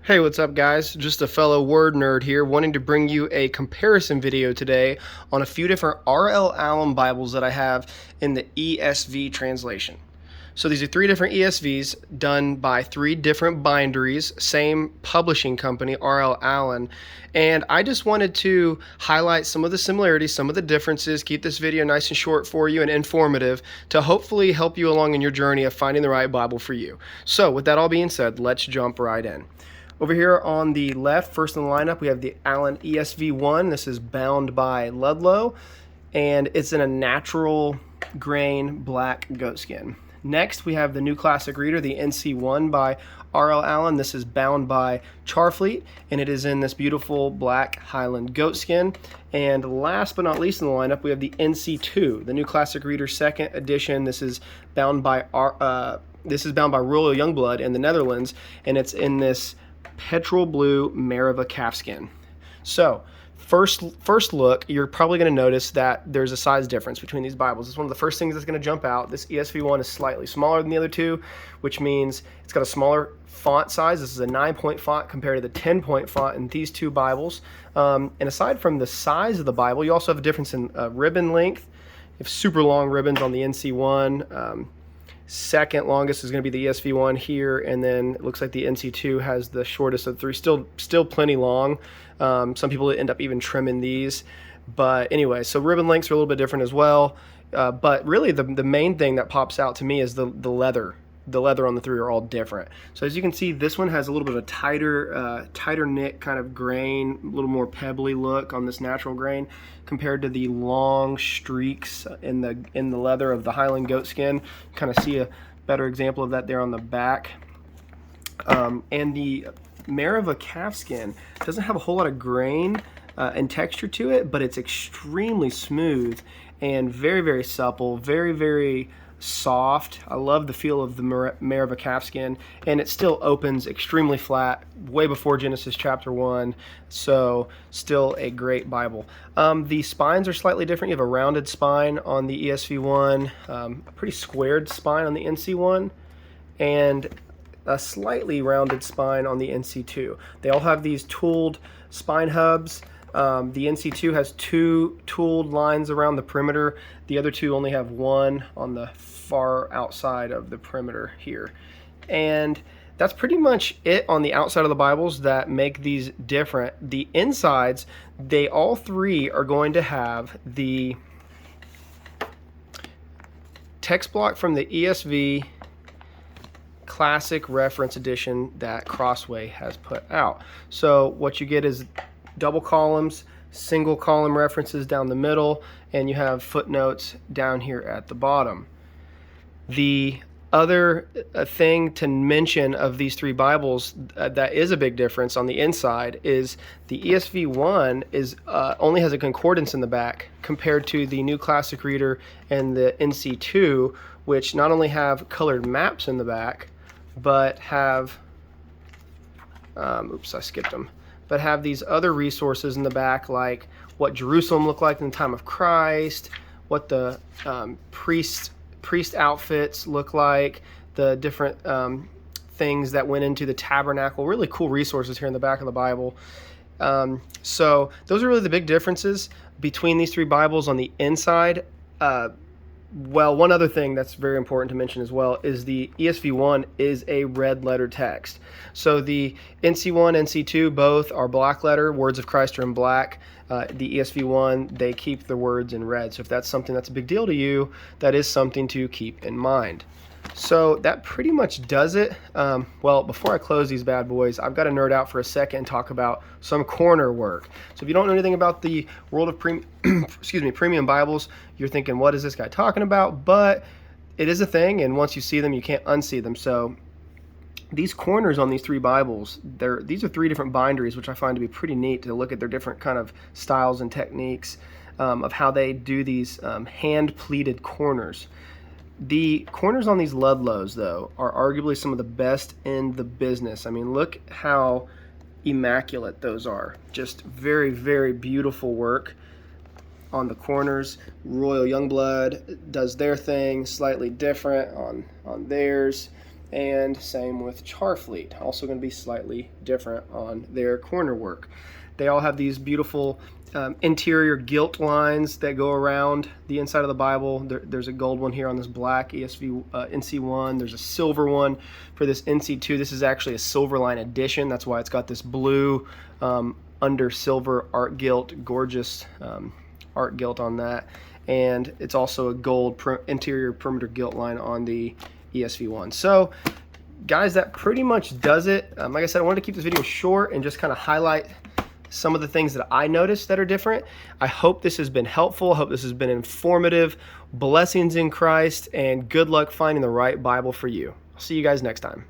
Hey, what's up guys? Just a fellow word nerd here wanting to bring you a comparison video today on a few different R.L. Allan Bibles that I have in the ESV translation. So these are three different ESVs done by three different binderies, same publishing company, R.L. Allan, and I just wanted to highlight some of the similarities, some of the differences, keep this video nice and short for you and informative to hopefully help you along in your journey of finding the right Bible for you. So with that all being said, let's jump right in. Over here on the left, first in the lineup, we have the Allan ESV1. This is bound by Ludlow, and it's in a natural grain black goatskin. Next, we have the New Classic Reader, the NC1 by R.L. Allan. This is bound by Charfleet, and it is in this beautiful black Highland goatskin. And last but not least in the lineup, we have the NC2, the New Classic Reader second edition. This is bound by Royal Jongbloed in the Netherlands, and it's in this petrol blue Mareva calfskin. So first look, you're probably going to notice that there's a size difference between these Bibles. It's one of the first things that's going to jump out. This ESV1 is slightly smaller than the other two, which means it's got a smaller font size. This is a 9-point font compared to the 10-point font in these two Bibles. And aside from the size of the Bible, you also have a difference in ribbon length. You have super long ribbons on the NC1. Second longest is going to be the ESV1 here, and then it looks like the NC2 has the shortest of three. Still plenty long. Some people end up even trimming these, but anyway, so ribbon lengths are a little bit different as well. But really, the main thing that pops out to me is the leather. The leather on the three are all different. So as you can see, this one has a little bit of a tighter knit kind of grain, a little more pebbly look on this natural grain compared to the long streaks in the leather of the Highland goatskin. Kind of see a better example of that there on the back. And the Mareva calfskin doesn't have a whole lot of grain and texture to it, but it's extremely smooth and very, very supple, very, very soft. I love the feel of the Mareva calfskin, and it still opens extremely flat, way before Genesis chapter 1, so still a great Bible. The spines are slightly different. You have a rounded spine on the ESV1, a pretty squared spine on the NC1, and a slightly rounded spine on the NC2. They all have these tooled spine hubs. The NC2 has two tooled lines around the perimeter. The other two only have one on the far outside of the perimeter here. And that's pretty much it on the outside of the Bibles that make these different. The insides, they all three are going to have the text block from the ESV Classic Reference Edition that Crossway has put out. So what you get is double columns, single column references down the middle, and you have footnotes down here at the bottom. The other thing to mention of these three Bibles that is a big difference on the inside is the ESV1 is only has a concordance in the back compared to the New Classic Reader and the NC2, which not only have colored maps in the back, but have oops, I skipped them. But have these other resources in the back, like what Jerusalem looked like in the time of Christ, what the priest outfits look like, the different things that went into the tabernacle. Really cool resources here in the back of the Bible. So those are really the big differences between these three Bibles on the inside. Well, one other thing that's very important to mention as well is the ESV1 is a red letter text. So the NC1, NC2, both are black letter. Words of Christ are in black. The ESV1, they keep the words in red. So if that's something that's a big deal to you, that is something to keep in mind. So that pretty much does it. Well, before I close these bad boys, I've got to nerd out for a second and talk about some corner work. So if you don't know anything about the world of premium Bibles, you're thinking, what is this guy talking about? But it is a thing, and once you see them, you can't unsee them. So these corners on these three Bibles, these are three different binderies, which I find to be pretty neat to look at their different kind of styles and techniques of how they do these hand-pleated corners. The corners on these Ludlows, though, are arguably some of the best in the business. I mean, look how immaculate those are. Just very, very beautiful work on the corners. Royal Jongbloed does their thing slightly different on theirs. and same with Charfleet, also going to be slightly different on their corner work. They all have these beautiful interior gilt lines that go around the inside of the Bible. There's a gold one here on this black ESV NC1. There's a silver one for this NC2. This is actually a silver line edition. That's why it's got this blue under silver art gilt, gorgeous art gilt on that. And it's also a gold interior perimeter gilt line on the ESV1. So guys, that pretty much does it. Like I said, I wanted to keep this video short and just kind of highlight some of the things that I noticed that are different. I hope this has been helpful. I hope this has been informative. Blessings in Christ, and good luck finding the right Bible for you. I'll see you guys next time.